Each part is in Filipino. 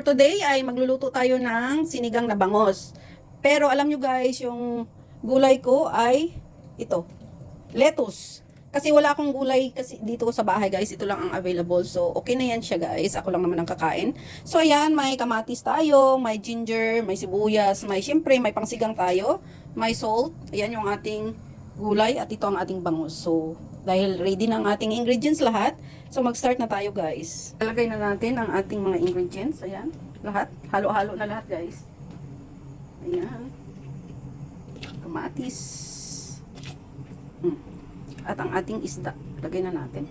For today ay magluluto tayo ng sinigang na bangos. Pero alam nyo guys, yung gulay ko ay ito, lettuce. Kasi wala akong gulay kasi dito sa bahay guys, ito lang ang available. So okay na yan siya guys, ako lang naman ang kakain. So ayan, may kamatis tayo, may ginger, may sibuyas, syempre may pangsigang tayo, may salt. Ayan yung ating gulay at ito ang ating bangos. So dahil ready na ang ating ingredients lahat, so mag-start na tayo guys. Ilagay na natin ang ating mga ingredients. Ayan, lahat. Halo-halo na lahat guys. Ayan. Kamatis. At ang ating isda. Lagay na natin.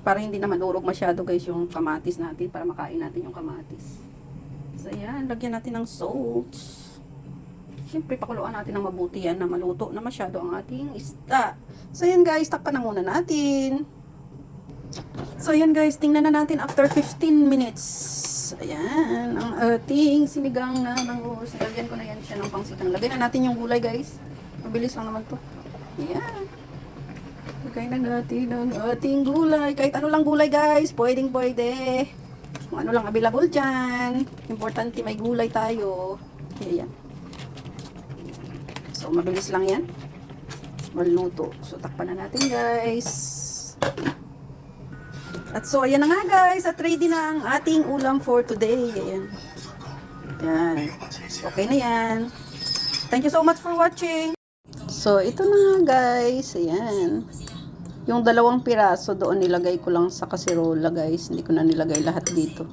Para hindi na madurog masyado guys yung kamatis natin. Para makain natin yung kamatis. So ayan, lagyan natin ng salt. Siyempre, pakuluan natin ng mabuti yan na maluto na masyado ang ating isda. So, ayan guys, takpan na muna natin. So, ayan guys, tingnan na natin after 15 minutes. Ayan, ang ating sinigang na bangus. Lagyan ko na yan siya ng pangsigang. Lagyan na natin yung gulay guys. Mabilis lang naman to. Ayan. Lagay na natin ang ating gulay. Kahit ano lang gulay guys, pwedeng pwede. Kung ano lang available dyan. Importante may gulay tayo. Ayan. So, mabilis lang yan. Maluto. So, takpan na natin, guys. At so, ayan na nga, guys. At ready na ang ating ulam for today. Ayan. Ayan. Okay na yan. Thank you so much for watching. So, ito na nga, guys. Ayan. Yung 2 piraso doon nilagay ko lang sa kasirola, guys. Hindi ko na nilagay lahat dito.